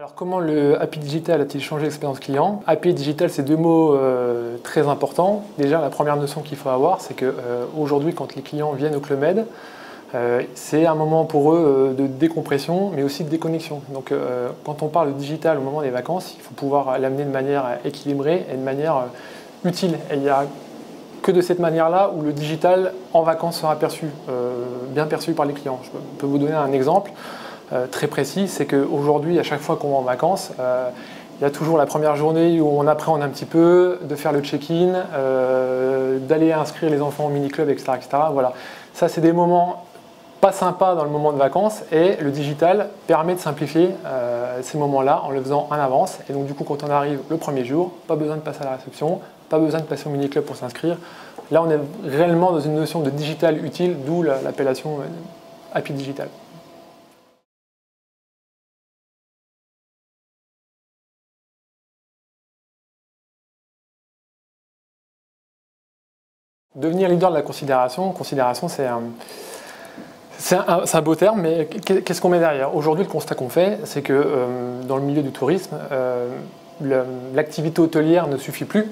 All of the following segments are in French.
Alors comment le Happy Digital a-t-il changé l'expérience client? Happy et Digital, c'est deux mots très importants. Déjà, la première notion qu'il faut avoir, c'est qu'aujourd'hui, quand les clients viennent au Club Med, c'est un moment pour eux de décompression, mais aussi de déconnexion. Donc quand on parle de digital au moment des vacances, il faut pouvoir l'amener de manière équilibrée et de manière utile. Et il n'y a que de cette manière-là où le digital en vacances sera bien perçu par les clients. Je peux vous donner un exemple très précis, c'est qu'aujourd'hui, à chaque fois qu'on va en vacances, il y a toujours la première journée où on appréhende un petit peu, de faire le check-in, d'aller inscrire les enfants au mini-club, etc., etc. Voilà. Ça, c'est des moments pas sympas dans le moment de vacances et le digital permet de simplifier ces moments-là en le faisant en avance. Et donc, du coup, quand on arrive le premier jour, pas besoin de passer à la réception, pas besoin de passer au mini-club pour s'inscrire. Là, on est réellement dans une notion de digital utile, d'où l'appellation Happy Digital. Devenir leader de la considération, c'est un beau terme, mais qu'est-ce qu'on met derrière? Aujourd'hui, le constat qu'on fait, c'est que dans le milieu du tourisme, l'activité hôtelière ne suffit plus.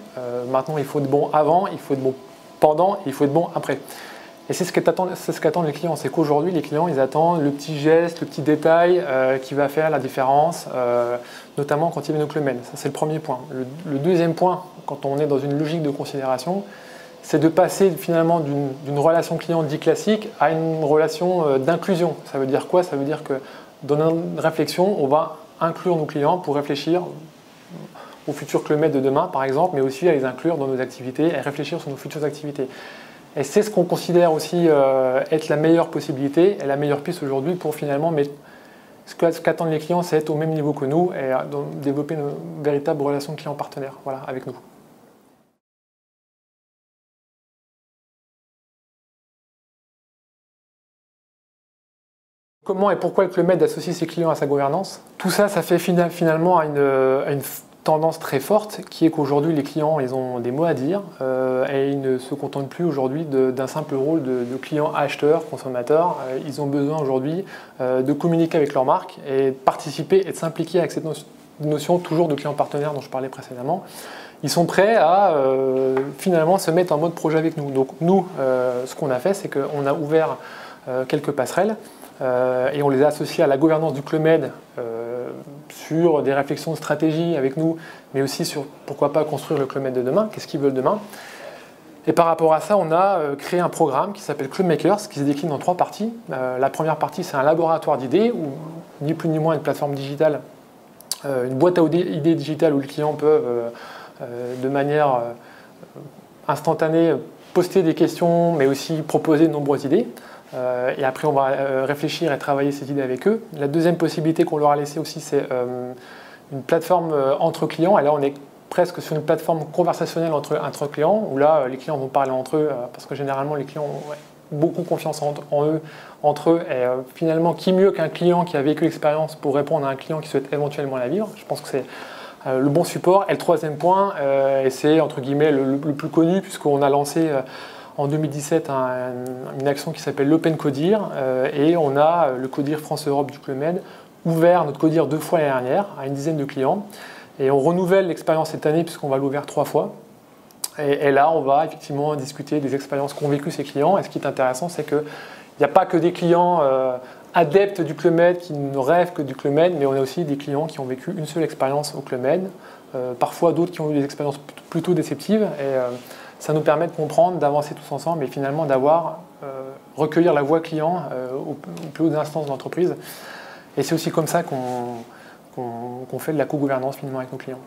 Maintenant, il faut être bon avant, il faut être bon pendant, et il faut être bon après. Et c'est ce qu'attendent les clients. C'est qu'aujourd'hui, les clients, ils attendent le petit geste, le petit détail qui va faire la différence, notamment quand ils viennent au Club Med. Ça, c'est le premier point. Le deuxième point, quand on est dans une logique de considération, c'est de passer finalement d'une relation client dit classique à une relation d'inclusion. Ça veut dire quoi? Ça veut dire que dans notre réflexion, on va inclure nos clients pour réfléchir au futur Club Med de demain, par exemple, mais aussi à les inclure dans nos activités et réfléchir sur nos futures activités. Et c'est ce qu'on considère aussi être la meilleure possibilité et la meilleure piste aujourd'hui pour finalement mettre ce qu'attendent les clients, c'est être au même niveau que nous et développer une véritable relation client-partenaire, voilà, avec nous. Comment et pourquoi le Club Med associe ses clients à sa gouvernance? Tout ça, ça fait finalement à une tendance très forte qui est qu'aujourd'hui les clients ils ont des mots à dire et ils ne se contentent plus aujourd'hui d'un simple rôle de client acheteur, consommateur. Ils ont besoin aujourd'hui de communiquer avec leur marque et de participer et de s'impliquer avec cette notion toujours de client partenaire dont je parlais précédemment. Ils sont prêts à finalement se mettre en mode projet avec nous. Donc nous, ce qu'on a fait, c'est qu'on a ouvert quelques passerelles et on les a associés à la gouvernance du Club Med sur des réflexions de stratégie avec nous, mais aussi sur pourquoi pas construire le Club Med de demain, qu'est-ce qu'ils veulent demain. Et par rapport à ça, on a créé un programme qui s'appelle Club Makers, qui se décline en 3 parties. La première partie, c'est un laboratoire d'idées, où ni plus ni moins une plateforme digitale, une boîte à idées digitale où les clients peuvent de manière instantanée poster des questions, mais aussi proposer de nombreuses idées. Et après, on va réfléchir et travailler ces idées avec eux. La deuxième possibilité qu'on leur a laissée aussi, c'est une plateforme entre clients. Et là, on est presque sur une plateforme conversationnelle entre clients, où là, les clients vont parler entre eux, parce que généralement, les clients ont beaucoup confiance entre eux. Et finalement, qui mieux qu'un client qui a vécu l'expérience pour répondre à un client qui souhaite éventuellement la vivre? Je pense que c'est le bon support. Et le troisième point, et c'est entre guillemets le plus connu, puisqu'on a lancé en 2017 une action qui s'appelle l'Open Codir et on a le Codir France-Europe du Club Med ouvert notre Codir 2 fois l'année dernière à une dizaine de clients et on renouvelle l'expérience cette année puisqu'on va l'ouvrir 3 fois et là on va effectivement discuter des expériences qu'ont vécues ces clients et ce qui est intéressant c'est qu'il n'y a pas que des clients adeptes du Club Med qui ne rêvent que du Club Med mais on a aussi des clients qui ont vécu une seule expérience au Club Med, parfois d'autres qui ont eu des expériences plutôt déceptives et ça nous permet de comprendre, d'avancer tous ensemble et finalement recueillir la voix client aux plus hautes instances de l'entreprise. Et c'est aussi comme ça qu'on fait de la co-gouvernance finalement avec nos clients.